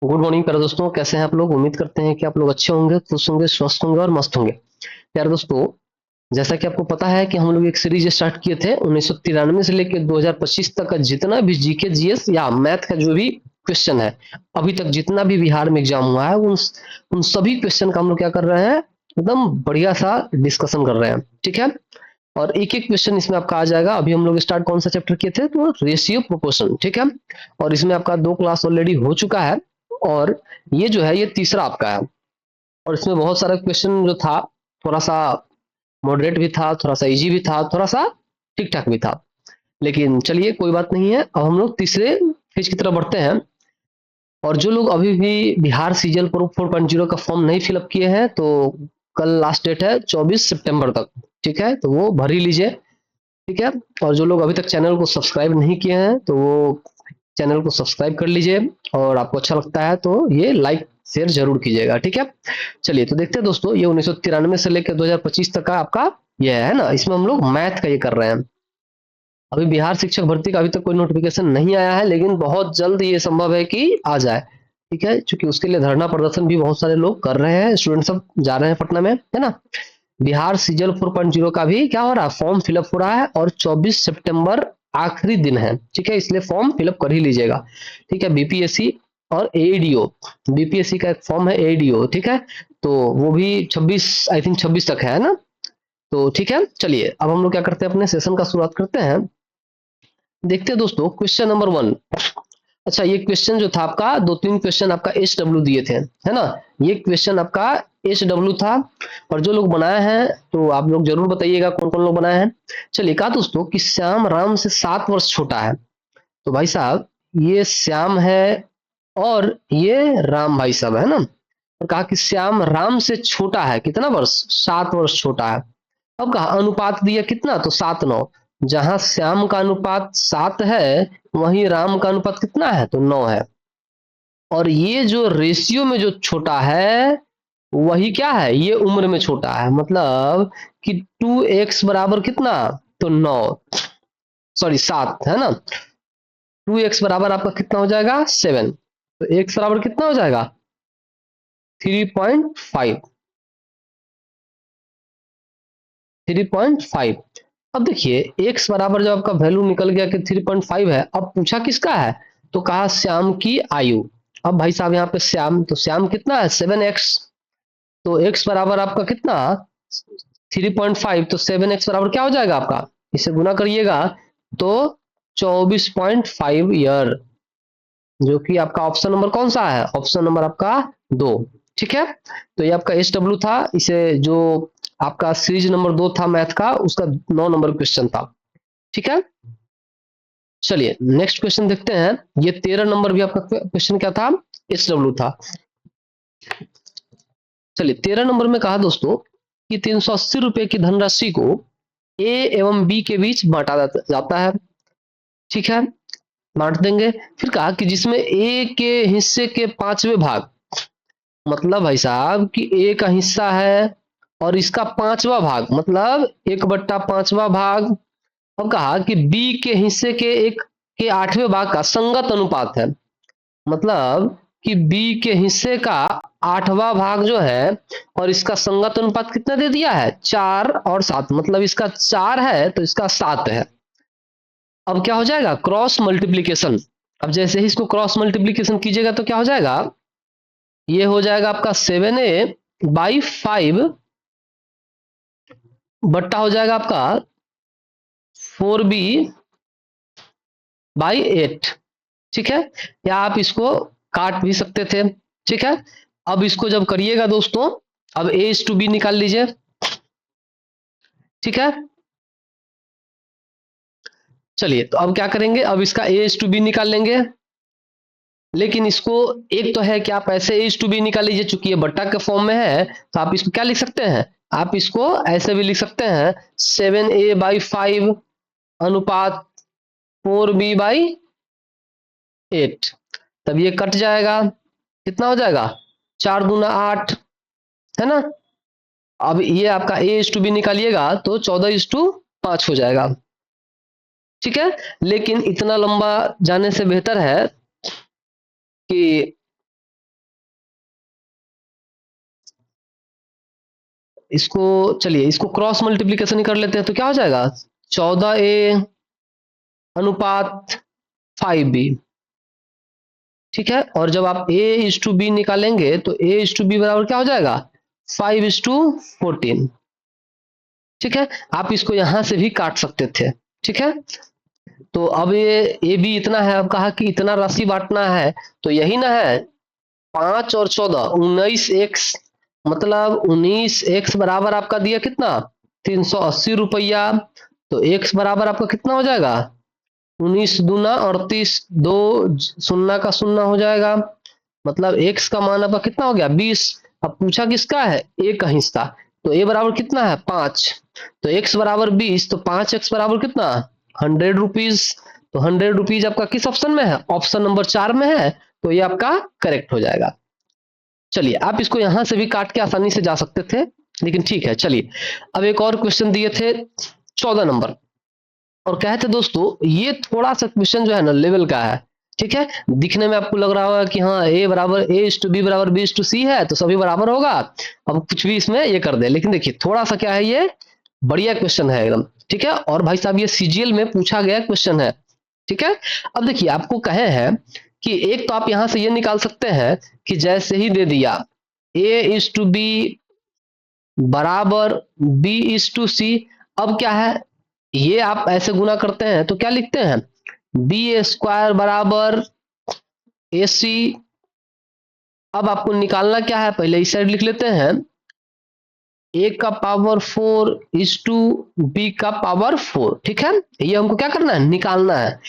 Good morning प्यारे दोस्तों, कैसे हैं आप लोग। उम्मीद करते हैं कि आप लोग अच्छे होंगे, खुश होंगे, स्वस्थ होंगे और मस्त होंगे। प्यारे दोस्तों, जैसा कि आपको पता है कि हम लोग एक सीरीज स्टार्ट किए थे 1993 से लेकर 2025 तक का जितना भी जीके जीएस या मैथ का जो भी क्वेश्चन है, अभी तक जितना भी बिहार में एग्जाम हुआ है उन सभी क्वेश्चन का हम लोग क्या कर रहे हैं, एकदम बढ़िया सा डिस्कशन कर रहे हैं। ठीक है, और एक एक क्वेश्चन इसमें आपका आ जाएगा। अभी हम लोग स्टार्ट कौन सा चैप्टर किए थे, तो रेशियो प्रोपोर्शन। ठीक है, और इसमें आपका 2 क्लास ऑलरेडी हो चुका है, और ये जो है ये तीसरा आपका है। और इसमें बहुत सारा क्वेश्चन जो था, थोड़ा सा मॉडरेट भी था, थोड़ा सा इजी भी था, थोड़ा सा ठीक ठाक भी था। लेकिन चलिए कोई बात नहीं है, अब हम लोग तीसरे फेज की तरफ बढ़ते हैं। और जो लोग अभी भी बिहार सीजल प्रो 4.0 का फॉर्म नहीं फिलअप किए हैं, तो कल लास्ट डेट है 24 सितंबर तक। ठीक है, तो वो भर ही लीजिए। ठीक है, और जो लोग अभी तक चैनल को सब्सक्राइब नहीं किए हैं, तो वो चैनल को सब्सक्राइब कर लीजिए, और आपको अच्छा लगता है तो ये लाइक शेयर जरूर कीजिएगा। ठीक है, चलिए तो देखते हैं दोस्तों, ये 1993 से लेकर 2025 तक का आपका ये है ना, इसमें हम लोग मैथ का ये कर रहे हैं। अभी बिहार शिक्षक भर्ती का अभी तक कोई नोटिफिकेशन नहीं आया है, लेकिन बहुत जल्द ये संभव है कि आ जाए। ठीक है, क्योंकि उसके लिए धरना प्रदर्शन भी बहुत सारे लोग कर रहे हैं, स्टूडेंट सब जा रहे हैं पटना में, है ना। बिहार सीजल 4.0 का भी क्या हो रहा है, फॉर्म फिलअप हो रहा है, और 24 सितंबर आखिरी दिन है। ठीक है, इसलिए फॉर्म फिलअप कर ही लीजिएगा। ठीक है, बीपीएससी और एडीओ, बीपीएससी का एक फॉर्म है एडीओ। ठीक है, तो वो भी 26, आई थिंक 26 तक है ना। तो ठीक है, चलिए अब हम लोग क्या करते हैं, अपने सेशन का शुरुआत करते हैं। देखते हैं दोस्तों, क्वेश्चन नंबर 1। अच्छा, ये क्वेश्चन जो था आपका, 2-3 क्वेश्चन आपका एच डब्ल्यू दिए थे, है ना। ये क्वेश्चन आपका एच डब्ल्यू था, और जो लोग बनाए हैं तो आप लोग जरूर बताइएगा कौन कौन लोग बनाए हैं। चलिए, कहा दोस्तों कि श्याम राम से 7 वर्ष छोटा है। तो भाई साहब, ये श्याम है और ये राम भाई साहब है ना। और कहा कि श्याम राम से छोटा है, कितना वर्ष, 7 वर्ष छोटा है। अब कहा अनुपात दिया कितना, तो 7:9। जहां श्याम का अनुपात 7 है, वहीं राम का अनुपात कितना है, तो 9 है। और ये जो रेशियो में जो छोटा है, वही क्या है, ये उम्र में छोटा है। मतलब कि 2x बराबर कितना, तो 9, सॉरी 7 है ना। 2x बराबर आपका कितना हो जाएगा, 7। तो x बराबर कितना हो जाएगा, 3.5। 3.5। अब देखिए, x बराबर जब आपका वैल्यू निकल गया कि 3.5 है, अब पूछा किसका है, तो कहा श्याम की आयु। अब भाई साहब यहाँ पे श्याम, तो श्याम कितना है, 7x। तो x बराबर आपका कितना, 3.5, तो 7x बराबर क्या हो जाएगा आपका, इसे गुना करिएगा तो 24.5 ईयर, जो कि आपका ऑप्शन नंबर कौन सा है, ऑप्शन नंबर आपका 2। ठीक है, तो ये आपका एस डब्ल्यू था। इसे जो आपका सीरीज नंबर 2 था मैथ का, उसका 9 नंबर क्वेश्चन था। ठीक है, चलिए नेक्स्ट क्वेश्चन देखते हैं। ये 13 नंबर भी आपका क्वेश्चन क्या था, एस डब्ल्यू था। चलिए 13 नंबर में कहा दोस्तों कि 380 रुपए की धनराशि को ए एवं बी के बीच बांटा जाता है। ठीक है, बांट देंगे। फिर कहा कि जिसमें ए के हिस्से के 5वें भाग, मतलब भाई साहब कि ए का हिस्सा है और इसका 5वां भाग, मतलब 1/5वां भाग। अब कहा कि बी के हिस्से के 1/8वें भाग का संगत अनुपात है। मतलब कि बी के हिस्से का 8वां भाग जो है, और इसका संगत अनुपात कितना दे दिया है, 4 और 7। मतलब इसका 4 है तो इसका 7 है। अब क्या हो जाएगा, क्रॉस मल्टीप्लीकेशन। अब जैसे ही इसको क्रॉस मल्टीप्लीकेशन कीजिएगा तो क्या हो जाएगा, ये हो जाएगा आपका 7a/5 बट्टा हो जाएगा आपका 4b/8। ठीक है, या आप इसको काट भी सकते थे। ठीक है, अब इसको जब करिएगा दोस्तों, अब a/b निकाल लीजिए। ठीक है, चलिए तो अब क्या करेंगे, अब इसका a/b निकाल लेंगे। लेकिन इसको, एक तो है कि आप ऐसे a/b निकाल लीजिए, चूंकि ये बट्टा के फॉर्म में है, तो आप इसको क्या लिख सकते हैं, आप इसको ऐसे भी लिख सकते हैं, 7a/5 अनुपात 4b/8। तब ये कट जाएगा, कितना हो जाएगा, 4×2=8, है ना। अब ये आपका a/b निकालिएगा तो 14:5 हो जाएगा। ठीक है, लेकिन इतना लंबा जाने से बेहतर है कि इसको चलिए इसको क्रॉस मल्टीप्लीकेशन ही कर लेते हैं, तो क्या हो जाएगा 14a अनुपात 5b। ठीक है, और जब आप a/b निकालेंगे तो a/b बराबर क्या हो जाएगा 5:14। ठीक है, आप इसको यहां से भी काट सकते थे। ठीक है, तो अब ये ए बी इतना है, अब कहा कि इतना राशि बांटना है, तो यही ना है 5 और 14 19x, मतलब 19x बराबर आपका दिया कितना 380 रुपया। तो x बराबर आपका कितना हो जाएगा 19 दूना 38, 2 शून्य का शून्य हो जाएगा, मतलब x का मान आपका कितना हो गया 20। अब पूछा किसका है a का हिस्सा, तो a बराबर कितना है 5, तो x बराबर 20, तो 5x बराबर कितना 100 रुपीज। तो 100 रुपीज आपका किस ऑप्शन में है, ऑप्शन नंबर 4 में है, तो ये आपका करेक्ट हो जाएगा। चलिए आप इसको यहां से भी काट के आसानी से जा सकते थे, लेकिन ठीक है। चलिए अब एक और क्वेश्चन दिए थे 14 नंबर, और कहे थे दोस्तों ये थोड़ा सा क्वेश्चन जो है ना लेवल का है। ठीक है, दिखने में आपको लग रहा होगा कि हाँ a बराबर a/b बराबर b/c है, तो सभी बराबर होगा, अब कुछ भी इसमें ये कर दे, लेकिन देखिए थोड़ा सा क्या है, ये बढ़िया क्वेश्चन है एकदम। ठीक है, और भाई साहब ये सीजीएल में पूछा गया क्वेश्चन है। ठीक है, अब देखिए आपको कहे हैं कि एक तो आप यहां से ये निकाल सकते हैं कि जैसे ही दे दिया a/b बराबर b/c, अब क्या है ये आप ऐसे गुना करते हैं तो क्या लिखते हैं b² बराबर ac। अब आपको निकालना क्या है, पहले इस साइड लिख लेते हैं a का पावर 4:b का पावर 4। ठीक है, ये हमको क्या करना है निकालना है।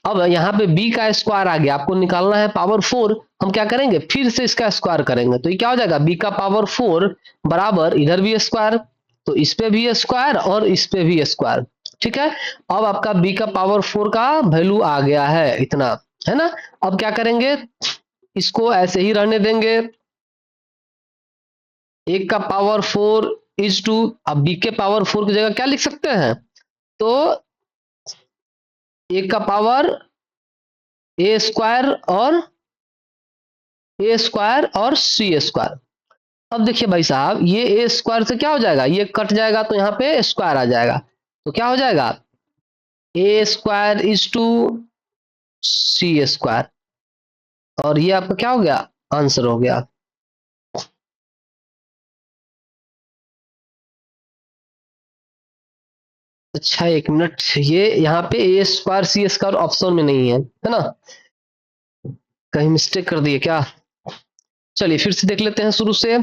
अब यहाँ पे b का स्क्वायर आ गया, आपको निकालना है पावर 4, हम क्या करेंगे फिर से इसका स्क्वायर करेंगे, तो ये क्या हो जाएगा b का पावर 4 बराबर इधर भी स्क्वायर, तो इस पे भी स्क्वायर और इस पे भी स्क्वायर। ठीक है, अब आपका b का पावर 4 का वैल्यू आ गया है इतना, है ना। अब क्या करेंगे, इसको ऐसे ही रहने देंगे, एक का पावर 4:2, अब b के पावर 4 की जगह क्या लिख सकते हैं, तो एक का पावर a² और c²। अब देखिए भाई साहब ये a² से क्या हो जाएगा, ये कट जाएगा तो यहाँ पे स्क्वायर आ जाएगा, तो क्या हो जाएगा a² c², और ये आपका क्या हो गया आंसर हो गया। अच्छा एक मिनट, ये यहाँ पे a² c² ऑप्शन में नहीं है ना, कहीं मिस्टेक कर दिए क्या। चलिए फिर से देख लेते हैं शुरू से।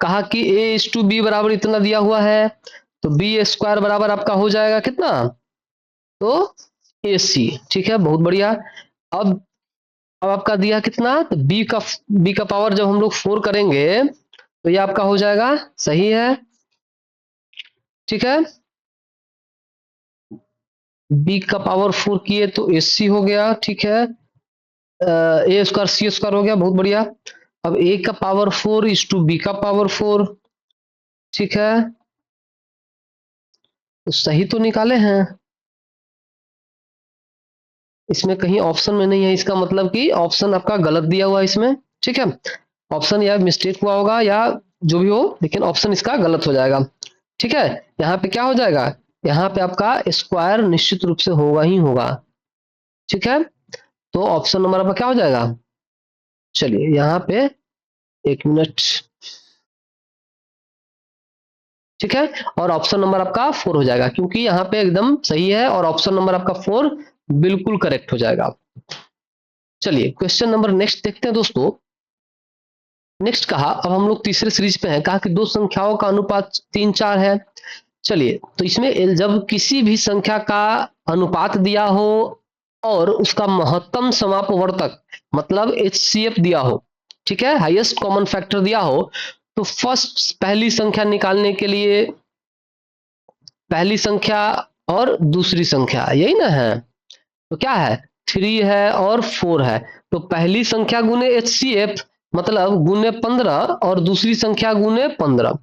कहा कि a/b बराबर इतना दिया हुआ है, तो b² बराबर आपका हो जाएगा कितना, तो ac। ठीक है, बहुत बढ़िया। अब आपका दिया कितना, तो b का पावर जब हम लोग 4 करेंगे तो ये आपका हो जाएगा, सही है। ठीक है, b का पावर 4 किए तो ac हो गया। ठीक है, a² c² हो गया, बहुत बढ़िया। अब a का पावर 4:b का पावर 4। ठीक है, तो सही तो निकाले हैं, इसमें कहीं ऑप्शन में नहीं है, इसका मतलब कि ऑप्शन आपका गलत दिया हुआ है इसमें। ठीक है, ऑप्शन या मिस्टेक हुआ होगा या जो भी हो, लेकिन ऑप्शन इसका गलत हो जाएगा। ठीक है, यहाँ पे क्या हो जाएगा, यहाँ पे आपका स्क्वायर निश्चित रूप से होगा ही होगा। ठीक है, तो ऑप्शन नंबर आपका क्या हो जाएगा, चलिए यहाँ पे एक मिनट। ठीक है, और ऑप्शन नंबर आपका 4 हो जाएगा, क्योंकि यहाँ पे एकदम सही है और ऑप्शन नंबर आपका 4 बिल्कुल करेक्ट हो जाएगा। चलिए क्वेश्चन नंबर नेक्स्ट देखते हैं दोस्तों। नेक्स्ट कहा, अब हम लोग तीसरे सीरीज पे हैं, कहा कि दो संख्याओं का अनुपात 3:4 है। चलिए तो इसमें जब किसी भी संख्या का अनुपात दिया हो और उसका महत्तम समापवर्तक मतलब HCF दिया हो, ठीक है, हाईएस्ट कॉमन फैक्टर दिया हो, तो फर्स्ट पहली संख्या निकालने के लिए पहली संख्या और दूसरी संख्या यही ना है, तो क्या है 3 है और 4 है, तो पहली संख्या गुने HCF मतलब गुने 15 और दूसरी संख्या गुने 15।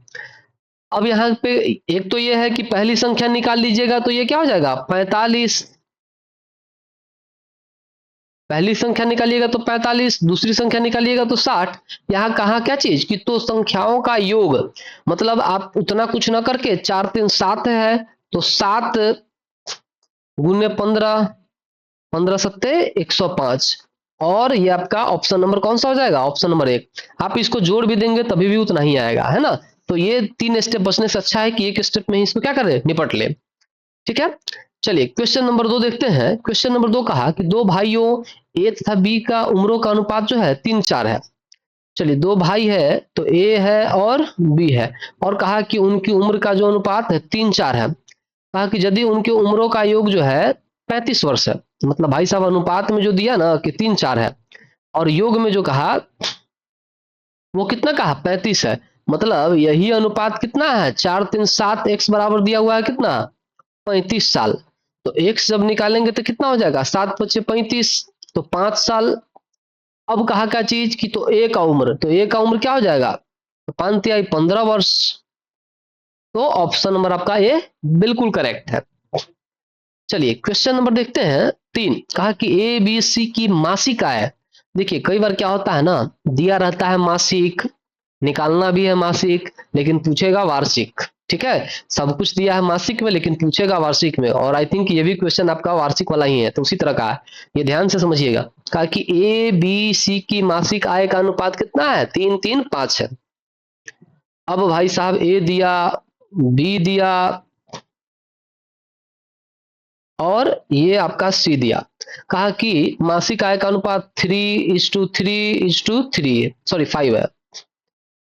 अब यहाँ पे एक तो ये है कि पहली संख्या निकाल लीजिएगा तो ये क्या हो जाएगा 45, पहली संख्या निकालिएगा तो 45, दूसरी संख्या निकालिएगा तो 60। यहाँ कहा क्या चीज कि तो संख्याओं का योग, मतलब आप उतना कुछ ना करके 4 3 7 है तो 7 गुने 15, 15 सत्ते 105। और ये आपका ऑप्शन नंबर कौन सा हो जाएगा, ऑप्शन नंबर 1। आप इसको जोड़ भी देंगे तभी भी उतना ही आएगा, है ना। तो ये 3 स्टेप बचने से अच्छा है कि एक स्टेप में ही इसको क्या करें, निपट ले। ठीक है, चलिए क्वेश्चन नंबर 2 देखते हैं। क्वेश्चन नंबर 2 कहा कि दो भाइयों ए तथा बी का उम्रों का अनुपात जो है 3 4 है। चलिए दो भाई है तो ए है और बी है, और कहा कि उनकी उम्र का जो अनुपात है 3 4 है। कहा कि यदि उनकी उम्रों का योग जो है 35 वर्ष है, मतलब भाई साहब अनुपात में जो दिया ना कि 3 4 है, और योग में जो कहा वो कितना कहा 35 है, मतलब यही अनुपात कितना है 4 3 7, एक्स बराबर दिया हुआ है कितना 35 साल। तो एक्स जब निकालेंगे तो कितना हो जाएगा 7 पचे 35, तो 5 साल। अब कहा क्या चीज की तो ए का उम्र, तो ए का उम्र क्या हो जाएगा, तो 5 तिहाई 15 वर्ष। तो ऑप्शन नंबर आपका ए बिल्कुल करेक्ट है। चलिए क्वेश्चन नंबर देखते हैं 3। कहा कि ए बी सी की मासिक आय। देखिए कई बार क्या होता है ना, दिया रहता है मासिक, निकालना भी है मासिक, लेकिन पूछेगा वार्षिक। ठीक है, सब कुछ दिया है मासिक में लेकिन पूछेगा वार्षिक में, और आई थिंक ये भी क्वेश्चन आपका वार्षिक वाला ही है, तो उसी तरह का है, ये ध्यान से समझिएगा। कहा कि ए बी सी की मासिक आय का अनुपात कितना है 3 3 5 है। अब भाई साहब ए दिया, बी दिया, और ये आपका सी दिया। कहा कि मासिक आय का अनुपात 3:3:3 सॉरी 5 है।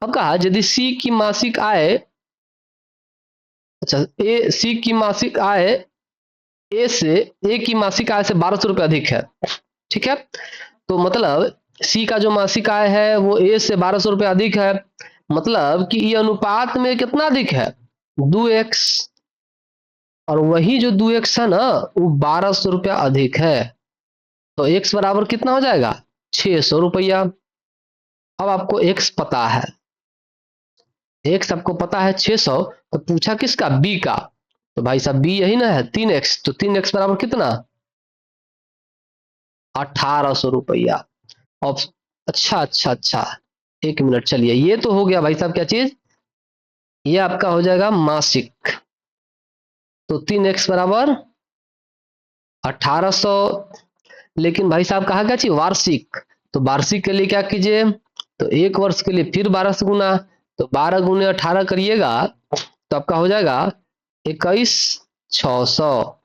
अब कहा यदि सी की मासिक आय, अच्छा ए सी की मासिक आय ए की मासिक आय से 1200 रुपये अधिक है। ठीक है, तो मतलब सी का जो मासिक आय है वो ए से 1200 रुपये अधिक है, मतलब कि ये अनुपात में कितना अधिक है 2x, और वही जो 2x है ना वो 1200 रुपया अधिक है। तो x बराबर कितना हो जाएगा 600 रुपया। अब आपको x पता है, x आपको पता है 600, तो पूछा किसका b का, तो भाई साहब b यही ना है 3x, तो 3x बराबर कितना 1800 रुपया। अच्छा अच्छा अच्छा, एक मिनट, चलिए ये तो हो गया भाई साहब क्या चीज, ये आपका हो जाएगा मासिक। तो 3x बराबर 1800, लेकिन भाई साहब कहा क्या चाहिए वार्षिक, तो वार्षिक के लिए क्या कीजिए, तो एक वर्ष के लिए फिर 12 से गुना, तो 12 गुने 18 करिएगा तो आपका हो जाएगा 21,600।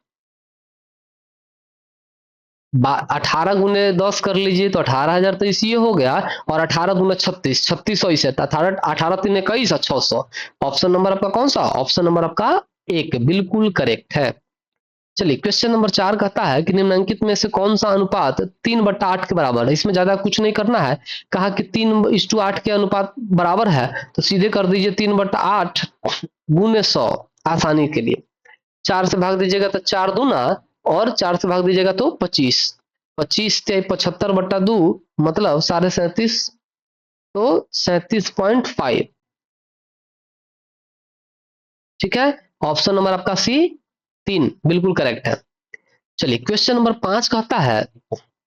18 गुने 10 कर लीजिए तो 18,000 तो इसी हो गया, और 18 गुना 36, 3600 इसे 18 18 3 21 और 600। ऑप्शन नंबर आपका कौन सा, ऑप्शन नंबर आपका एक बिल्कुल करेक्ट है। चलिए क्वेश्चन नंबर 4 कहता है कि निम्नलिखित में से कौन सा अनुपात 3/8 के बराबर है। इसमें ज्यादा कुछ नहीं करना है, कहा कि 3:8 के अनुपात बराबर है, तो सीधे कर दीजिए 3/8 गुने 100 आसानी के लिए। 4 से भाग दीजिएगा तो 4 दूना, और 4 से भाग दीजिएगा तो 25, 25 से 75/2 मतलब 37.5, तो 37.5। ठीक है, ऑप्शन नंबर आपका सी 3 बिल्कुल करेक्ट है। चलिए क्वेश्चन नंबर 5 कहता है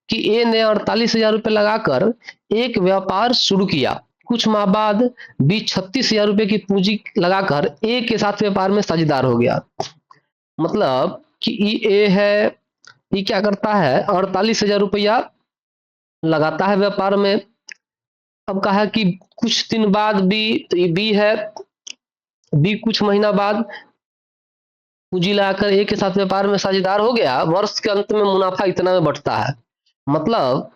कि ए ने 48,000 रुपये लगाकर एक व्यापार शुरू किया। कुछ माह बाद बी 36,000 रुपये की पूंजी लगाकर ए के साथ व्यापार में साझेदार हो गया। मतलब कि ए है, ये क्या करता है 48,000 रुपया लगाता है व्यापार में। अब कहा कि कुछ दिन बाद बी, तो ये बी है, बी कुछ महीना बाद पूंजी लगाकर ए के साथ व्यापार में साझेदार हो गया। वर्ष के अंत में मुनाफा इतना में बढ़ता है, मतलब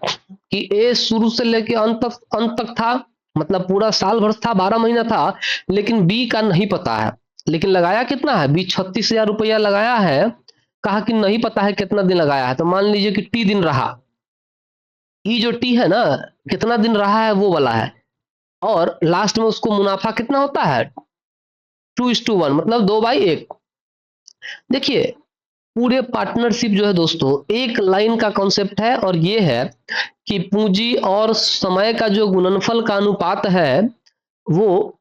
कि ए शुरू से लेकर अंत तक था, मतलब पूरा साल भर था 12 महीना था, लेकिन बी का नहीं पता है। लेकिन लगाया कितना है, बी 36,000 रुपया लगाया है। कहा कि नहीं पता है कितना दिन लगाया है, तो मान लीजिए कि टी दिन रहा, ई जो टी है ना कितना दिन रहा है वो वाला है, और लास्ट में उसको मुनाफा कितना होता है 2:1, मतलब 2/1। देखिए पूरे पार्टनरशिप जो है दोस्तों एक लाइन का कॉन्सेप्ट है, और ये है कि पूंजी और समय का जो गुणनफल का अनुपात है वो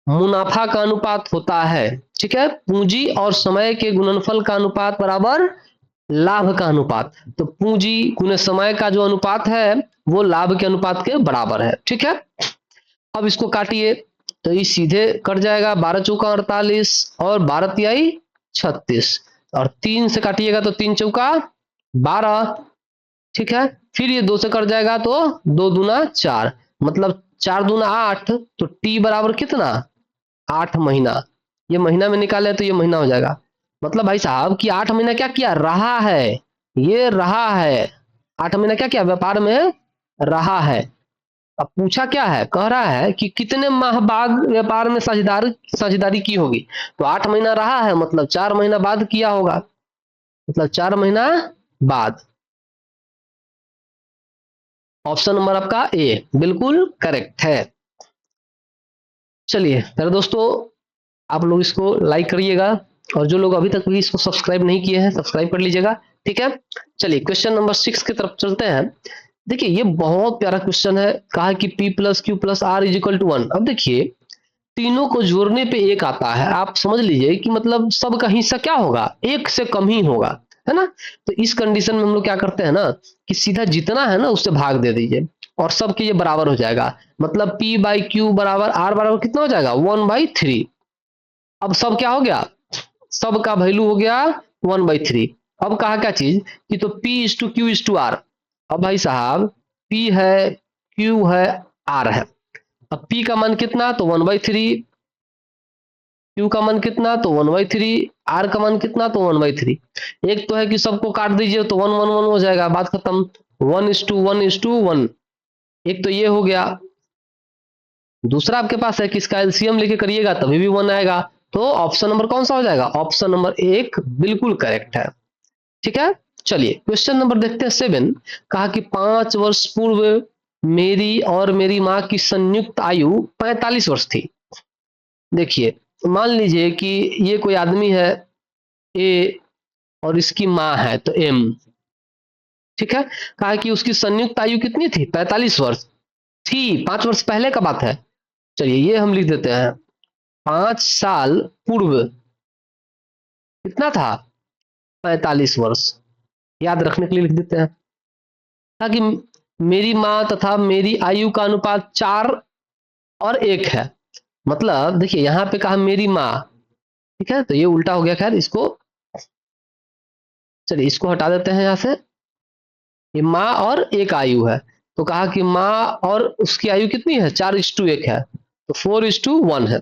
मुनाफा का अनुपात होता है। ठीक है, पूंजी और समय के गुणनफल का अनुपात बराबर लाभ का अनुपात। तो पूंजी गुने समय का जो अनुपात है वो लाभ के अनुपात के बराबर है। ठीक है, अब इसको काटिए तो ये सीधे कट जाएगा, 12 चौका 48 और 12 तिहाई 36, और 3 से काटिएगा तो 3 चौका 12। ठीक है, फिर ये 2 से कट जाएगा तो 2 दूना 4, मतलब 4 दूना 8, तो टी बराबर कितना, 8 महीना। ये महीना में निकाले तो ये महीना हो जाएगा। मतलब भाई साहब कि 8 महीना क्या किया, रहा है, ये रहा है, 8 महीना क्या किया, व्यापार में रहा है। अब पूछा क्या है, कह रहा है कि कितने माह बाद व्यापार में साझेदारी की होगी। तो 8 महीना रहा है, मतलब 4 महीना बाद किया होगा, मतलब 4 महीना बाद। ऑप्शन नंबर आपका ए बिल्कुल करेक्ट है। चलिए मेरे दोस्तों, आप लोग इसको लाइक करिएगा, और जो लोग अभी तक भी इसको सब्सक्राइब नहीं किए हैं सब्सक्राइब कर लीजिएगा। ठीक है, चलिए क्वेश्चन नंबर 6 की तरफ चलते हैं। देखिए ये बहुत प्यारा क्वेश्चन है, कहा कि P plus Q plus R is equal to 1। अब देखिए तीनों को जोड़ने पे एक आता है, आप समझ लीजिए कि मतलब सबका हिस्सा क्या होगा, एक से कम ही होगा, है ना। तो इस कंडीशन में हम लोग क्या करते हैं ना कि सीधा जितना है ना उससे भाग दे दीजिए, और सबके ये बराबर हो जाएगा। मतलब P बाई क्यू बराबर आर बराबर कितना हो जाएगा, 1/3। अब सब क्या हो गया, सब का वैल्यू हो गया 1/3। अब कहा क्या चीज कि तो P is to Q is to R. अब भाई साहब P है, Q है, R है। अब P का मान कितना, तो 1/3, Q का मान कितना, तो 1/3, R का मान कितना, तो 1/3। एक तो है कि सबको काट दीजिए तो 1 1 1 हो जाएगा, बात खत्म। 1:1:1, एक तो ये हो गया। दूसरा आपके पास है कि इसका एलसीएम लेके करिएगा तभी भी 1 आएगा। तो ऑप्शन नंबर कौन सा हो जाएगा, ऑप्शन नंबर 1 बिल्कुल करेक्ट है। ठीक है, चलिए क्वेश्चन नंबर देखते हैं 7। कहा कि 5 वर्ष पूर्व मेरी और मेरी माँ की संयुक्त आयु 45 वर्ष थी। देखिए मान लीजिए कि ये कोई आदमी है ए, और इसकी माँ है तो एम। ठीक है, कहा कि उसकी संयुक्त आयु कितनी थी, 45 वर्ष थी, 5 वर्ष पहले का बात है। चलिए ये हम लिख देते हैं, 5 साल पूर्व कितना था, 45 वर्ष, याद रखने के लिए लिख देते हैं। ताकि मेरी माँ तथा मेरी आयु का अनुपात 4 और 1 है। मतलब देखिए यहाँ पे कहा मेरी माँ, ठीक है, तो ये उल्टा हो गया, खैर इसको चलिए इसको हटा देते हैं यहाँ से। ये माँ और 1 आयु है, तो कहा कि माँ और उसकी आयु कितनी है, 4:1 है, तो 4:1 है।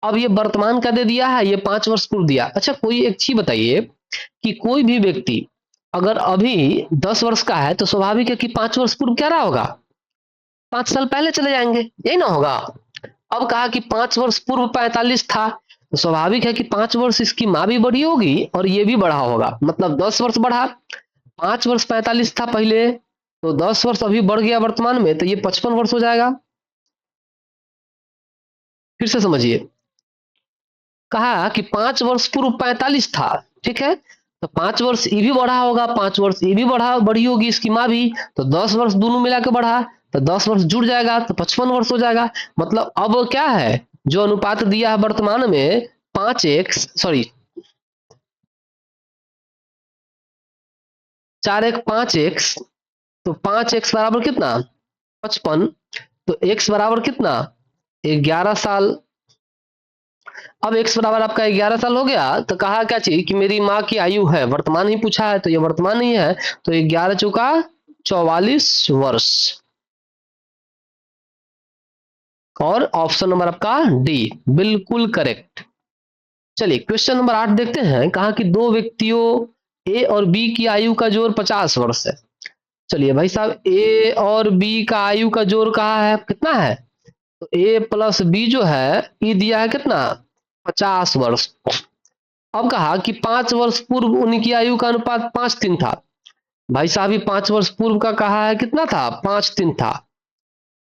अब ये वर्तमान का दे दिया है, ये 5 वर्ष पूर्व दिया। अच्छा कोई एक चीज बताइए कि कोई भी व्यक्ति अगर अभी 10 वर्ष का है तो स्वाभाविक है कि 5 वर्ष पूर्व क्या रहा होगा, 5 साल पहले चले जाएंगे, यही ना होगा। अब कहा कि 5 वर्ष पूर्व 45 था, तो स्वाभाविक है कि 5 वर्ष इसकी माँ भी बड़ी होगी और ये भी बढ़ा होगा, मतलब 10 वर्ष बढ़ा। 5 वर्ष 45 था पहले, तो 10 वर्ष अभी बढ़ गया वर्तमान में, तो ये 55 वर्ष हो जाएगा। फिर से समझिए, कहा कि 5 वर्ष पूर्व 45 था, ठीक है, तो 5 वर्ष ये भी बढ़ा होगा, 5 वर्ष ये भी बढ़ी होगी इसकी माँ भी, तो 10 वर्ष दोनों मिला के बढ़ा, तो 10 वर्ष जुड़ जाएगा तो 55 वर्ष हो जाएगा। मतलब अब क्या है, जो अनुपात दिया है वर्तमान में 5x, सॉरी 4 1 5x, तो 5x बराबर कितना, 55, तो x बराबर कितना, 11 साल। अब x बराबर आपका 11 साल हो गया, तो कहा क्या चाहिए कि मेरी माँ की आयु है, वर्तमान ही पूछा है तो ये वर्तमान ही है, तो 11 चौका 44 वर्ष, और ऑप्शन नंबर आपका डी बिल्कुल करेक्ट। चलिए क्वेश्चन नंबर 8 देखते हैं। कहा कि दो व्यक्तियों ए और बी की आयु का जोड़ 50 वर्ष है। चलिए भाई साहब ए और बी का आयु का जोड़ कहा है, कितना है, तो ए प्लस बी जो है ये दिया है कितना, 50 वर्ष। अब कहा कि 5 वर्ष पूर्व उनकी आयु का अनुपात 5:3 था। भाई साहब ये 5 वर्ष पूर्व का कहा है कितना था, 5:3 था।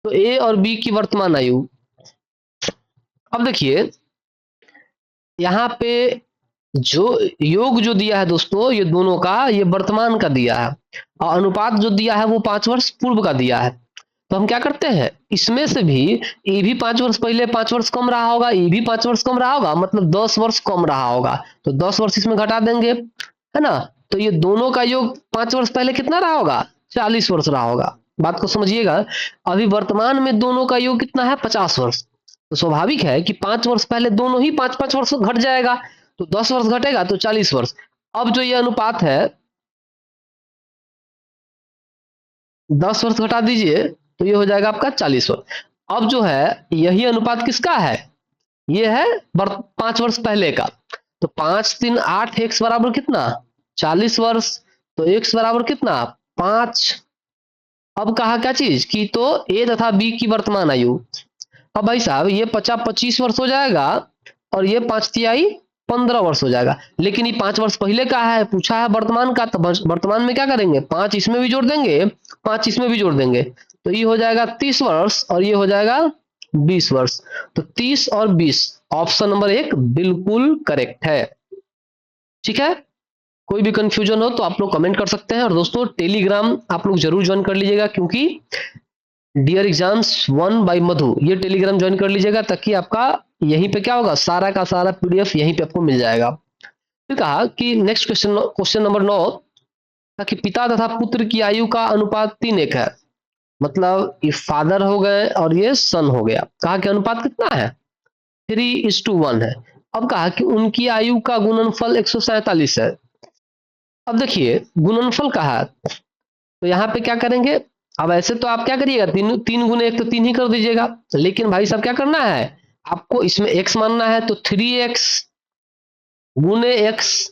तो ए और बी की वर्तमान आयु, अब देखिए यहाँ पे जो योग जो दिया है दोस्तों, ये दोनों का ये वर्तमान का दिया है, और अनुपात जो दिया है वो 5 वर्ष पूर्व का दिया है। तो हम क्या करते हैं, इसमें से भी ये भी 5 वर्ष पहले 5 वर्ष कम रहा होगा, ये भी 5 वर्ष कम रहा होगा, मतलब 10 वर्ष कम रहा होगा, तो 10 वर्ष इसमें घटा देंगे, है ना। तो ये दोनों का योग 5 वर्ष पहले कितना रहा होगा? 40 वर्ष रहा होगा। बात को समझिएगा। अभी वर्तमान में दोनों का योग कितना है? 50 वर्ष। तो स्वाभाविक है कि 5 वर्ष पहले दोनों ही 5-5 वर्ष घट जाएगा, तो 10 वर्ष घटेगा तो 40 वर्ष। अब जो ये अनुपात है, 10 वर्ष घटा दीजिए तो ये हो जाएगा आपका 40 वर्ष। अब जो है यही अनुपात किसका है? ये है 5 वर्ष पहले का। तो 5 3 8 x बराबर कितना? 40 वर्ष। तो x बराबर कितना? 5। अब कहा क्या चीज की? तो ए तथा बी की वर्तमान आयु। अब भाई साहब ये 25 वर्ष हो जाएगा और ये 5 तिहाई 15 वर्ष हो जाएगा। लेकिन ये 5 वर्ष पहले का है, पूछा है वर्तमान का, तो वर्तमान में क्या करेंगे? 5 इसमें भी जोड़ देंगे, 5 इसमें भी जोड़ देंगे, तो ये हो जाएगा 30 वर्ष और ये हो जाएगा 20 वर्ष। तो 30 और 20 ऑप्शन नंबर 1 बिल्कुल करेक्ट है। ठीक है, कोई भी कंफ्यूजन हो तो आप लोग कमेंट कर सकते हैं। और दोस्तों टेलीग्राम आप लोग जरूर ज्वाइन कर लीजिएगा, क्योंकि डियर एग्जाम्स 1 बाय मधु, ये टेलीग्राम ज्वाइन कर लीजिएगा, ताकि आपका यहीं पे क्या होगा, सारा का सारा पीडीएफ यहीं पे आपको मिल जाएगा। फिर कहा कि नेक्स्ट क्वेश्चन नंबर 9 कि पिता तथा पुत्र की आयु का अनुपात 3:1 है। मतलब ये फादर हो गए और ये सन हो गया। कहा कि अनुपात कितना है? 3:1 है। अब कहा कि उनकी आयु का गुणनफल 147 है। अब देखिए गुणनफल कहा है, तो यहाँ पे क्या करेंगे? अब ऐसे तो आप क्या करिएगा, 3 गुने 1 तो 3 ही कर दीजिएगा। लेकिन भाई साहब क्या करना है आपको? इसमें x मानना है, तो 3x गुने x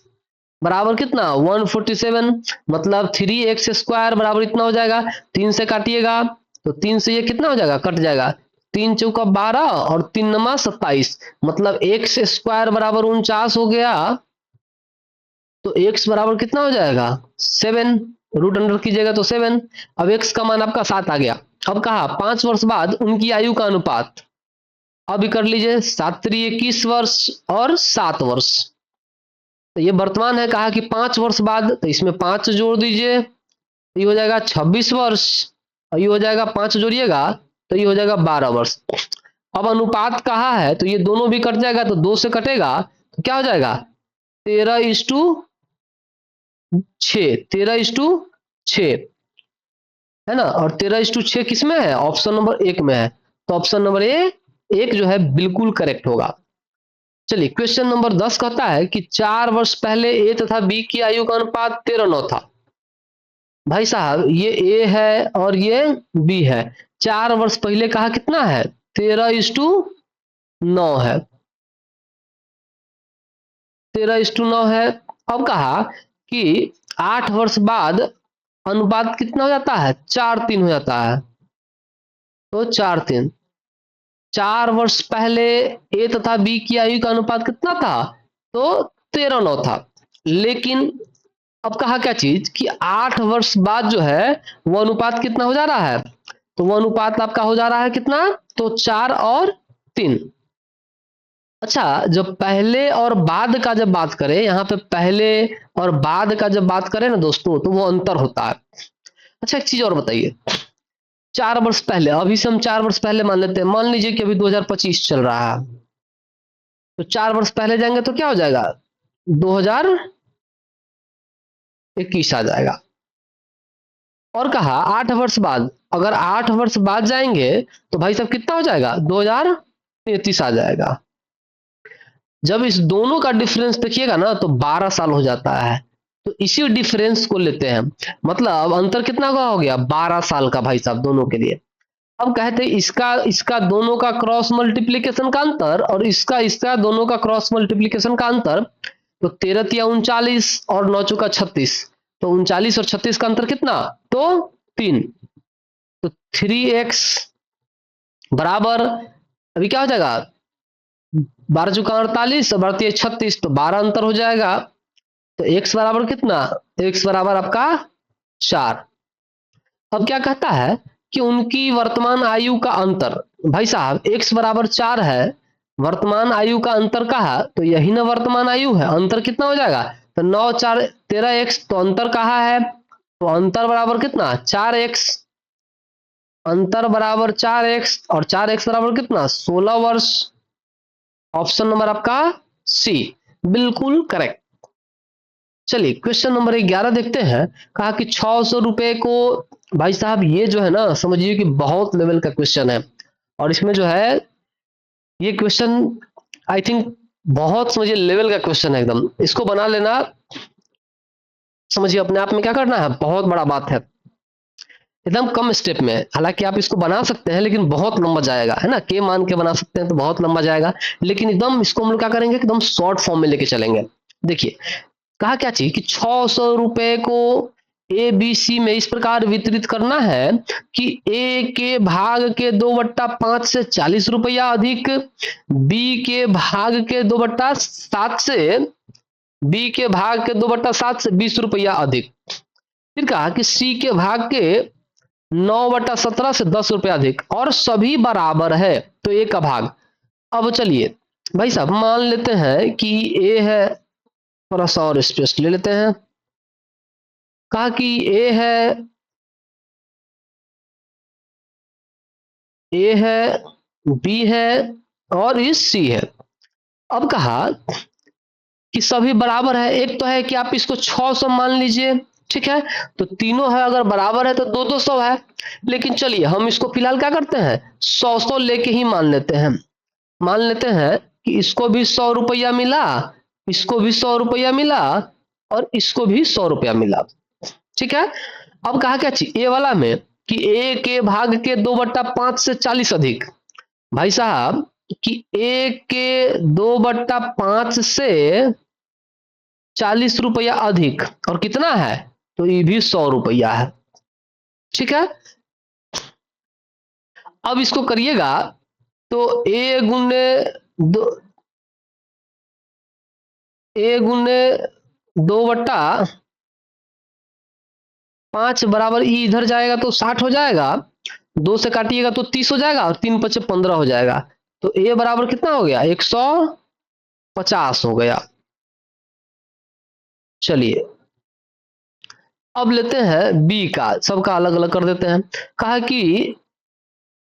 बराबर कितना? 147। मतलब 3x स्क्वायर बराबर इतना हो जाएगा। 3 से काटिएगा तो 3 से ये कितना हो जाएगा? कट जाएगा। 3 चौका 12 और 3 नमा 27। मतलब x स्क्वायर बराबर 49 हो गया। तो x बराबर कितना हो जाएगा? 7। रूट अंडर कीजिएगा तो 7। अब x का मान आपका 7 आ गया। अब कहा 5 वर्ष बाद उनकी आयु का अनुपात। अब कर लीजिए 7 3 21 वर्ष और 7 वर्ष। तो ये वर्तमान है। कहा कि 5 वर्ष बाद, तो इसमें 5 जोड़ दीजिए तो ये हो जाएगा 26 वर्ष और ये हो जाएगा 5 जोड़िएगा तो ये हो जाएगा 12 वर्ष। अब अनुपात कहा है तो ये दोनों भी कट जाएगा, तो 2 से कटेगा तो क्या हो जाएगा? 13:6। 13:6 है ना। और 13:6 किस में है? ऑप्शन नंबर 1 में है। तो ऑप्शन नंबर 1 जो है बिल्कुल करेक्ट होगा। चलिए क्वेश्चन नंबर 10 कहता है कि 4 वर्ष पहले ए तथा बी की आयु का अनुपात 13:9 था। भाई साहब ये ए है और ये बी है। 4 वर्ष पहले कहा कितना है? 13:9 है। 13:9 है। अब कहा कि 8 वर्ष बाद अनुपात कितना हो जाता है? 4:3 हो जाता है। तो 4:3। 4 वर्ष पहले ए तथा बी की आयु का अनुपात कितना था? तो 13:9 था। लेकिन अब कहा क्या चीज कि 8 वर्ष बाद जो है वो अनुपात कितना हो जा रहा है? तो वो अनुपात आपका हो जा रहा है कितना? तो 4 और 3। अच्छा, जब पहले और बाद का जब बात करें, यहाँ पे पहले और बाद का जब बात करें ना दोस्तों, तो वो अंतर होता है। अच्छा एक चीज और बताइए, 4 वर्ष पहले, अभी से हम 4 वर्ष पहले मान लेते हैं। मान लीजिए कि अभी 2025 चल रहा है, तो 4 वर्ष पहले जाएंगे तो क्या हो जाएगा? 2021 आ जाएगा। और कहा 8 वर्ष बाद, अगर 8 वर्ष बाद जाएंगे तो भाई साहब कितना हो जाएगा? 2033 आ जाएगा। जब इस दोनों का डिफरेंस देखिएगा ना तो 12 साल हो जाता है। तो इसी डिफरेंस को लेते हैं, मतलब अंतर कितना का हो गया? 12 साल का भाई साहब दोनों के लिए। अब कहते हैं इसका दोनों का क्रॉस मल्टीप्लीकेशन का अंतर और इसका दोनों का क्रॉस मल्टीप्लीकेशन का अंतर। तो 13 तिया 39 और 9 चौका 36। तो 39 और 36 का अंतर कितना? तो 3। तो 3x बराबर अभी क्या हो जाएगा? 12 चौका 48 और 12 36, तो 12 अंतर हो जाएगा। तो x बराबर कितना? x बराबर आपका 4। अब क्या कहता है कि उनकी वर्तमान आयु का अंतर। भाई साहब x बराबर 4 है, वर्तमान आयु का अंतर कहा, तो यही ना वर्तमान आयु है। अंतर कितना हो जाएगा? तो 9 4 13x, तो अंतर कहा है, तो अंतर बराबर कितना? 4x। अंतर बराबर 4x और 4x बराबर कितना? 16 वर्ष। ऑप्शन नंबर आपका सी बिल्कुल करेक्ट। चलिए क्वेश्चन नंबर 11 देखते हैं। कहा कि 600 रुपए को, भाई साहब ये जो है ना, समझिए कि बहुत लेवल का क्वेश्चन है, और इसमें जो है ये क्वेश्चन आई थिंक बहुत समझिए लेवल का क्वेश्चन है एकदम। इसको बना लेना समझिए अपने आप में क्या करना है, बहुत बड़ा बात है, एकदम कम स्टेप में। हालांकि आप इसको बना सकते हैं लेकिन बहुत लंबा जाएगा, है ना, के मान के बना सकते हैं तो बहुत लंबा जाएगा, लेकिन एकदम इसको हम लोग क्या करेंगे, एकदम शॉर्ट फॉर्म में लेके चलेंगे। देखिए कहा क्या चीज कि 600 रुपए को ए बी सी में इस प्रकार वितरित करना है कि ए के भाग के 2/5 से 40 रुपया अधिक, बी के भाग के 2/7 से, बी के भाग के 2/7 से 20 रुपया अधिक। फिर कहा कि सी के भाग के 9/17 से 10 रुपया अधिक, और सभी बराबर है तो ए का भाग। अब चलिए भाई साहब मान लेते हैं कि ए है, थोड़ा सा और स्पेस ले लेते हैं। कहा कि ए है, ए है, बी है और ये सी है। अब कहा कि सभी बराबर है। एक तो है कि आप इसको 600 मान लीजिए, ठीक है, तो तीनों है अगर बराबर है तो 200 है। लेकिन चलिए हम इसको फिलहाल क्या करते हैं, 100 लेके ही मान लेते हैं। मान लेते हैं कि इसको भी 100 रुपया मिला, इसको भी 100 रुपया मिला, और इसको भी 100 रुपया मिला, ठीक है। अब कहा क्या चीज ए वाला में कि ए के भाग के 2/5 से 40 अधिक। भाई साहब कि ए के 2/5 से 40 रुपया अधिक, और कितना है, तो ये भी 100 रुपया है, ठीक है। अब इसको करिएगा तो ए गुने दो, ए गुने 2/5 बराबर ई इधर जाएगा तो 60 हो जाएगा, 2 से काटिएगा तो 30 हो जाएगा, और 3×5 = 15 हो जाएगा। तो ए बराबर कितना हो गया, 150 हो गया। चलिए अब लेते हैं बी का, सबका अलग अलग कर देते हैं। कहा कि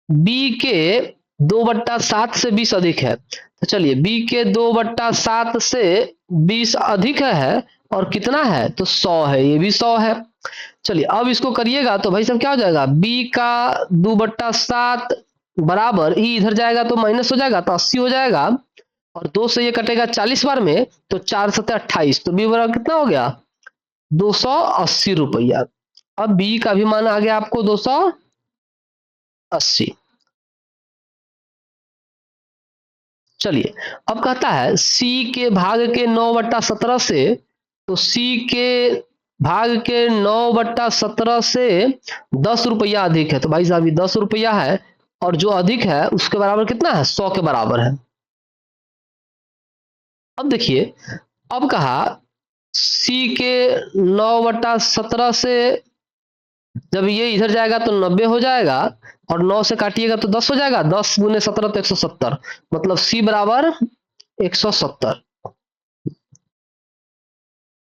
बी के 2/7 से 20 अधिक है, तो चलिए बी के 2/7 से 20 अधिक है, और कितना है, तो 100 है, ये भी 100 है। चलिए अब इसको करिएगा तो भाई साहब क्या हो जाएगा, बी का 2/7 बराबर ई इधर जाएगा तो माइनस हो जाएगा तो 80 हो जाएगा, और 2 से ये कटेगा 40 बार में तो 4 7 28, तो बी बराबर कितना हो गया, 280 रुपया। अब बी का भी मान आ गया आपको 280। चलिए अब कहता है सी के भाग के 9/17 से, तो सी के भाग के 9/17 से 10 रुपया अधिक है, तो भाई साहब ये 10 रुपया है, और जो अधिक है उसके बराबर कितना है, 100 के बराबर है। अब देखिए अब कहा सी के 9/17 से जब ये इधर जाएगा तो 90 हो जाएगा, और 9 से काटिएगा तो 10 हो जाएगा, 10 × 17 तो 170, मतलब सी बराबर 170।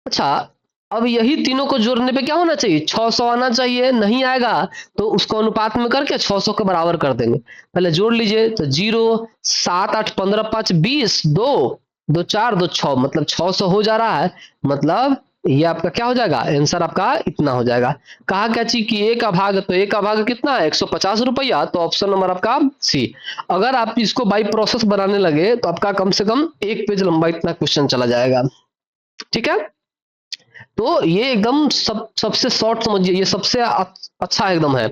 अच्छा अब यही तीनों को जोड़ने पे क्या होना चाहिए, 600 आना चाहिए, नहीं आएगा तो उसको अनुपात में करके 600 के बराबर कर देंगे। पहले जोड़ लीजिए तो 0 7 8 15 5 20, 2 2 4 2 6, मतलब 600 हो जा रहा है, मतलब ये आपका क्या हो जाएगा, आंसर आपका इतना हो जाएगा। कहा क्या चीज कि ए का भाग, तो ए का भाग कितना है, 150 रुपया, तो ऑप्शन नंबर आपका सी। अगर आप इसको बाई प्रोसेस बनाने लगे तो आपका कम से कम 1 पेज लंबा इतना क्वेश्चन चला जाएगा, ठीक है। तो ये एकदम सबसे शॉर्ट समझिए, ये सबसे अच्छा एकदम है,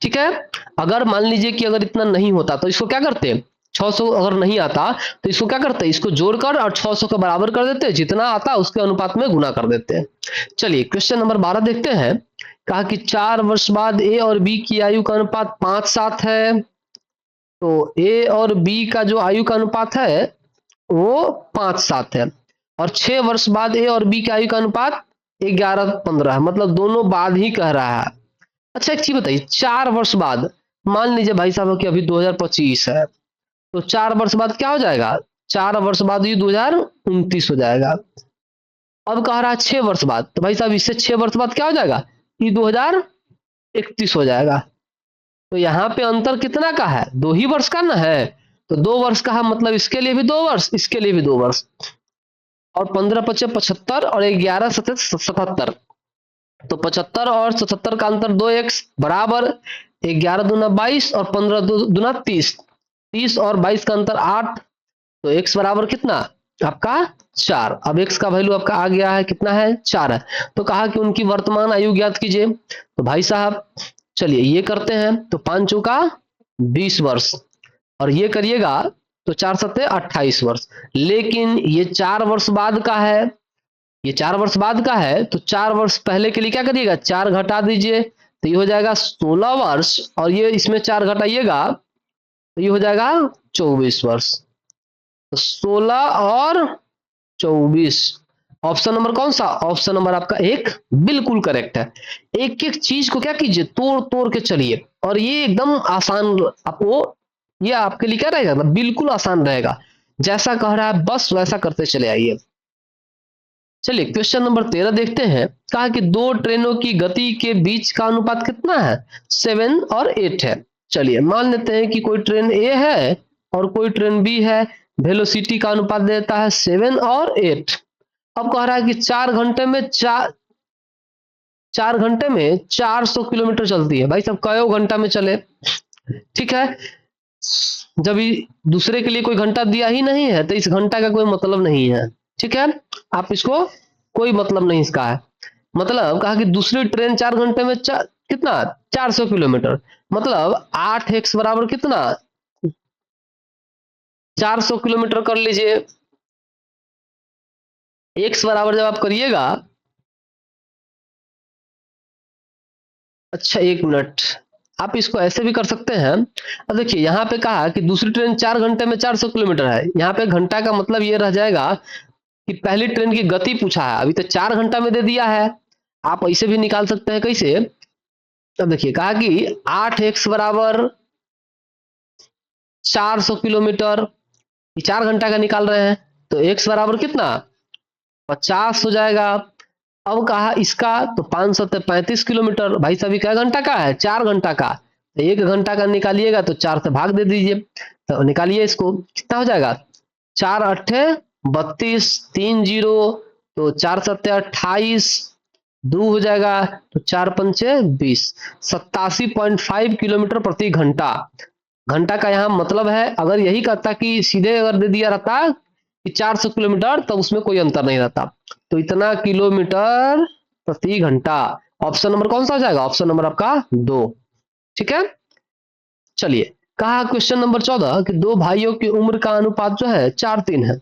ठीक है। अगर मान लीजिए कि अगर इतना नहीं होता तो इसको क्या करते, 600 अगर नहीं आता तो इसको क्या करते, इसको जोड़कर और 600 के बराबर कर देते, जितना आता उसके अनुपात में गुना कर देते। चलिए क्वेश्चन नंबर 12 देखते हैं। कहा कि 4 वर्ष बाद ए और बी की आयु का अनुपात 5:7 है, तो ए और बी का जो आयु का अनुपात है वो 5:7 है, और 6 वर्ष बाद ए और बी की आयु का अनुपात 11:15 है, मतलब दोनों बाद ही कह रहा है। अच्छा एक चीज बताइए, 4 वर्ष बाद, मान लीजिए भाई साहब कि अभी 2025 है, तो 4 वर्ष बाद क्या हो जाएगा, 4 वर्ष बाद ये 2029 हो जाएगा। अब कह रहा है 6 वर्ष बाद, तो भाई साहब इससे 6 वर्ष बाद क्या हो जाएगा, ये 2031 हो जाएगा। तो यहाँ पे अंतर कितना का है, 2 ही वर्ष का ना है, तो 2 वर्ष का है, मतलब इसके लिए भी 2 वर्ष, इसके लिए भी 2 वर्ष। और 15 पचे 75 और 11 सते 77। तो 75 और 77 का अंतर 2x बराबर 11 दूना 22 और 15 दूना 30। 30 और 22 का अंतर 8। तो x बराबर कितना आपका 4। अब x का वैल्यू आपका आ गया है, कितना है 4 है। तो कहा कि उनकी वर्तमान आयु ज्ञात कीजिए। तो भाई साहब चलिए ये करते हैं। तो 5 चौका 20 वर्ष और ये करिएगा तो 4 सत्ते 28 वर्ष। लेकिन ये 4 वर्ष बाद का है, ये 4 वर्ष बाद का है। तो 4 वर्ष पहले के लिए क्या करिएगा, 4 घटा दीजिए तो ये हो जाएगा 16 वर्ष और ये इसमें 4 घटाइएगा तो ये हो जाएगा 24 वर्ष। तो 16 और 24 ऑप्शन नंबर कौन सा, ऑप्शन नंबर आपका एक बिल्कुल करेक्ट है। एक एक चीज को क्या कीजिए, तोड़ तोड़ के चलिए और ये एकदम आसान आपको, ये आपके लिए क्या रहेगा, बिल्कुल आसान रहेगा। जैसा कह रहा है बस वैसा करते चले आइए। चलिए क्वेश्चन नंबर 13 देखते हैं। कहा कि दो ट्रेनों की गति के बीच का अनुपात कितना है, 7 और 8 है। चलिए मान लेते हैं कि कोई ट्रेन ए है और कोई ट्रेन बी है। वेलोसिटी का अनुपात देता है 7 और 8। अब कह रहा है कि 4 घंटे में 400 किलोमीटर चलती है। भाई साहब कयो घंटा में चले, ठीक है। जब दूसरे के लिए कोई घंटा दिया ही नहीं है तो इस घंटा का कोई मतलब नहीं है, ठीक है। आप इसको कोई मतलब नहीं इसका है। मतलब कहा कि दूसरी ट्रेन 4 घंटे में कितना 400 किलोमीटर, मतलब 8x बराबर कितना 400 किलोमीटर कर लीजिए। x बराबर जब आप करिएगा, अच्छा 1 मिनट, आप इसको ऐसे भी कर सकते हैं। अब देखिए यहाँ पे कहा कि दूसरी ट्रेन 4 घंटे में 400 किलोमीटर है। यहाँ पे घंटा का मतलब ये रह जाएगा कि पहली ट्रेन की गति पूछा है, अभी तो 4 घंटा में दे दिया है। आप ऐसे भी निकाल सकते हैं, कैसे। अब देखिए कहा कि 8x बराबर 400 किलोमीटर, 4 घंटा का निकाल रहे हैं तो x बराबर कितना 50 हो जाएगा। अब कहा इसका तो 535 किलोमीटर। भाई साहब क्या घंटा का है, 4 घंटा का। तो 1 घंटा का निकालिएगा तो 4 से भाग दे दीजिए, तो निकालिए इसको, कितना हो जाएगा 4 अट्ठे 32, 3 0, तो 4 सत्ते 28, 2 हो जाएगा तो 4 पंचे 20, 87.5 किलोमीटर प्रति घंटा। घंटा का यहाँ मतलब है, अगर यही कहता कि सीधे अगर दे दिया रहता कि 400 किलोमीटर तो उसमें कोई अंतर नहीं रहता। तो इतना किलोमीटर प्रति घंटा। ऑप्शन नंबर कौन सा हो जाएगा, ऑप्शन नंबर आपका 2, ठीक है। चलिए कहा क्वेश्चन नंबर 14 कि दो भाइयों की उम्र का अनुपात जो है 4:3 है।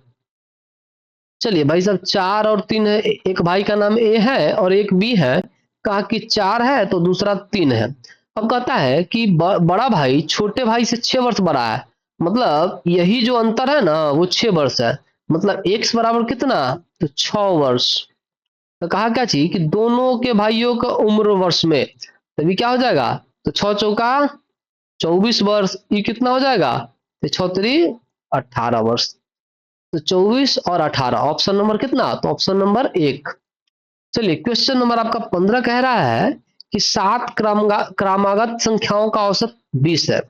चलिए भाई साहब 4 और 3 है, एक भाई का नाम ए है और एक बी है। कहा कि 4 है तो दूसरा 3 है। अब कहता है कि बड़ा भाई छोटे भाई से 6 वर्ष बड़ा है, मतलब यही जो अंतर है ना वो 6 वर्ष है। मतलब x बराबर कितना तो 6 वर्ष। तो कहा क्या चाहिए कि दोनों के भाइयों का उम्र वर्ष में, तभी क्या हो जाएगा तो 6 चौका 24 वर्ष, ये कितना हो जाएगा तो 6 3 18 वर्ष। तो 24 और 18 ऑप्शन नंबर कितना, तो ऑप्शन नंबर 1। चलिए क्वेश्चन नंबर आपका 15 कह रहा है कि 7 क्रमागत संख्याओं का औसत 20 है।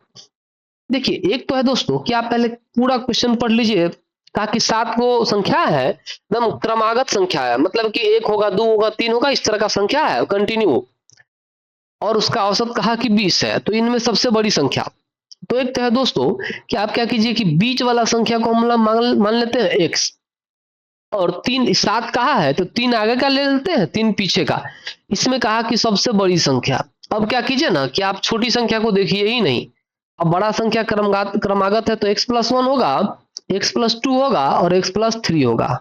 देखिए एक तो है दोस्तों कि आप पहले पूरा क्वेश्चन पढ़ लीजिए। कहा कि 7 को संख्या है, एकदम क्रमागत संख्या है, मतलब कि 1 होगा 2 होगा 3 होगा इस तरह का संख्या है कंटिन्यू, और उसका औसत कहा कि 20 है। तो इनमें सबसे बड़ी संख्या, तो एक तो है दोस्तों कि आप क्या कीजिए कि बीच वाला संख्या को हम मान लेते हैं x, और 3 7 कहा है तो 3 आगे का ले लेते हैं 3 पीछे का। इसमें कहा कि सबसे बड़ी संख्या। अब क्या कीजिए ना कि आप छोटी संख्या को देखिए ही नहीं, अब बड़ा संख्या क्रमागत है तो x+1 होगा, x+2 होगा और x+3 होगा।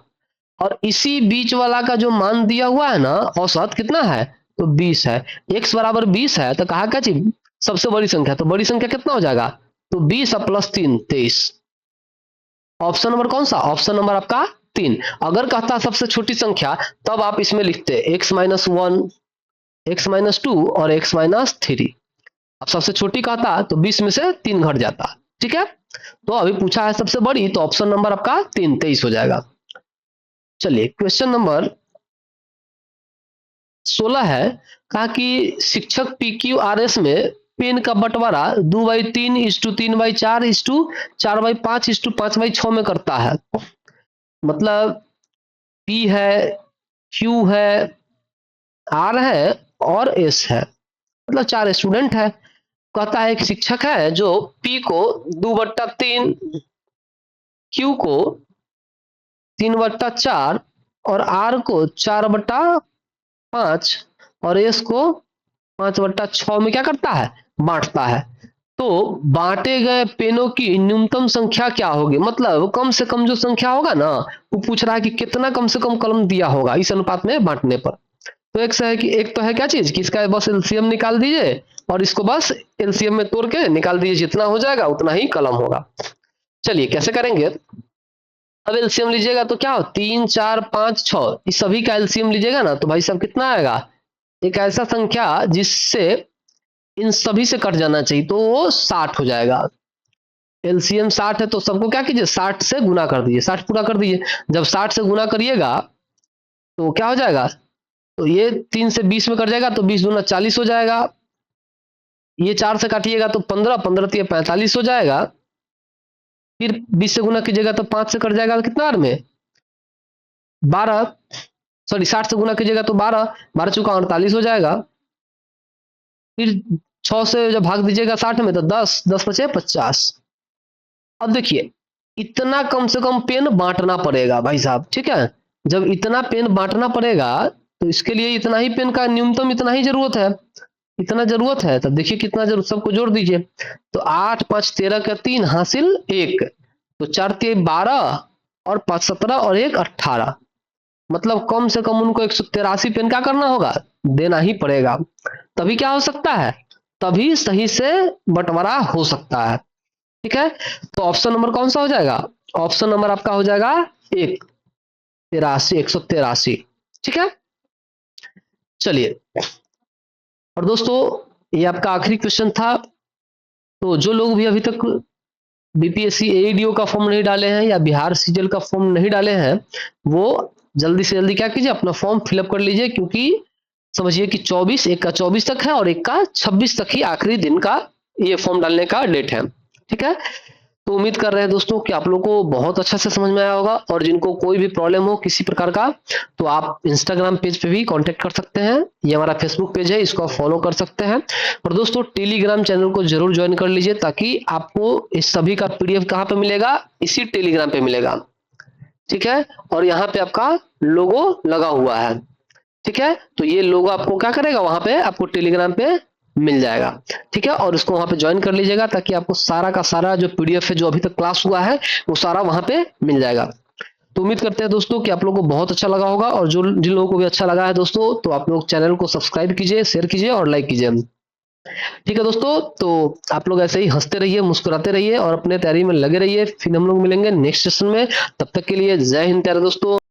और इसी बीच वाला का जो मान दिया हुआ है ना औसत कितना है तो 20 है। x बराबर 20 है तो कहा क्या चीज सबसे बड़ी संख्या, तो बड़ी संख्या कितना हो जाएगा तो 20 प्लस 3 23। ऑप्शन नंबर कौन सा, ऑप्शन नंबर आपका 3। अगर कहता सबसे छोटी संख्या तब आप इसमें लिखते x-1, x-2 और x-3। अब सबसे छोटी कहता तो 20 में से 3 घट जाता, ठीक है। तो अभी पूछा है सबसे बड़ी तो ऑप्शन नंबर आपका 3 23 हो जाएगा। चलिए क्वेश्चन नंबर 16 है। कहा कि शिक्षक PQRS में पेन का बंटवारा 2/3:3/4:4/5:5/6 में करता है। मतलब P है, Q है, R है और S है, मतलब 4 स्टूडेंट है। कहता है एक शिक्षक है जो P को 2/3, Q को 3/4 और R को 4/5 और S को 5/6 में क्या करता है, बांटता है। तो बांटे गए पेनों की न्यूनतम संख्या क्या होगी, मतलब कम से कम जो संख्या होगा ना, वो पूछ रहा है कि कितना कम से कम कलम दिया होगा इस अनुपात में बांटने पर। तो एक तो है क्या चीज कि इसका बस एलसीएम निकाल दीजिए और इसको बस एलसीएम में तोड़ के निकाल दीजिए, जितना हो जाएगा उतना ही कलम होगा। चलिए कैसे करेंगे। अब एलसीएम लीजिएगा तो क्या हो, 3 4 5 6, इस सभी का एलसीएम लीजिएगा ना तो भाई साहब कितना आएगा, एक ऐसा संख्या जिससे इन सभी से कट जाना चाहिए, तो वो 60 हो जाएगा। एलसीएम 60 है तो सबको क्या कीजिए, 60 से गुना कर दीजिए, 60 पूरा कर दीजिए। जब 60 से गुना करिएगा तो क्या हो जाएगा, तो ये 3 से 20 में कट जाएगा तो 20 दूना 40 हो जाएगा। ये 4 से काटिएगा तो 15, 15 तो 45 हो जाएगा। फिर 20 से गुना कीजिएगा तो 5 से कट जाएगा, कितना बार में 12, सॉरी 60 से गुना कीजिएगा तो 12, 12 चौका 48 हो जाएगा। फिर 6 से जब भाग दीजिएगा 60 में तो 10, 10 बचे 50। अब देखिए इतना कम से कम पेन बांटना पड़ेगा भाई साहब, ठीक है। जब इतना पेन बांटना पड़ेगा तो इसके लिए इतना ही पेन का न्यूनतम इतना ही जरूरत है, इतना जरूरत है। तब देखिए कितना जरूरत, सबको जोड़ दीजिए तो 8 5 13 का 3 हासिल 1, तो 4 3 12 और 5 17 और 1 18, मतलब कम से कम उनको 183 पेन क्या करना होगा, देना ही पड़ेगा। तभी क्या हो सकता है, तभी सही से बंटवारा हो सकता है, ठीक है। तो ऑप्शन नंबर कौन सा हो जाएगा, ऑप्शन नंबर आपका हो जाएगा 183, ठीक है। चलिए और दोस्तों ये आपका आखिरी क्वेश्चन था। तो जो लोग भी अभी तक बीपीएससी एईडीओ का फॉर्म नहीं डाले हैं या बिहार सीजीएल का फॉर्म नहीं डाले हैं, वो जल्दी से जल्दी क्या कीजिए, अपना फॉर्म फिलअप कर लीजिए, क्योंकि समझिए कि 24, एक का 24 तक है और एक का 26 तक ही आखिरी दिन का ये फॉर्म डालने का डेट है, ठीक है। तो उम्मीद कर रहे हैं दोस्तों कि आप लोगों को बहुत अच्छा से समझ में आया होगा, और जिनको कोई भी प्रॉब्लम हो किसी प्रकार का तो आप इंस्टाग्राम पेज पे भी कांटेक्ट कर सकते हैं, ये हमारा फेसबुक पेज है, इसको आप फॉलो कर सकते हैं। और दोस्तों टेलीग्राम चैनल को जरूर ज्वाइन कर लीजिए, ताकि आपको इस सभी का पीडीएफ कहाँ पे मिलेगा, इसी टेलीग्राम पे मिलेगा, ठीक है। और यहाँ पे आपका लोगो लगा हुआ है, ठीक है। तो ये लोगो आपको क्या करेगा, वहां पे आपको टेलीग्राम पे मिल जाएगा, ठीक है। और उसको वहां पे ज्वाइन कर लीजिएगा, ताकि आपको सारा का सारा जो पीडीएफ है जो अभी तक क्लास हुआ है वो सारा वहां पे मिल जाएगा। तो उम्मीद करते हैं दोस्तों कि आप लोगों को बहुत अच्छा लगा होगा, और जो जिन लोगों को भी अच्छा लगा है दोस्तों, तो आप लोग चैनल को सब्सक्राइब कीजिए, शेयर कीजिए और लाइक कीजिए, ठीक है दोस्तों। तो आप लोग ऐसे ही हंसते रहिए, मुस्कुराते रहिए और अपने तैयारी में लगे रहिए। फिर हम लोग मिलेंगे नेक्स्ट सेशन में, तब तक के लिए जय हिंद प्यारे दोस्तों।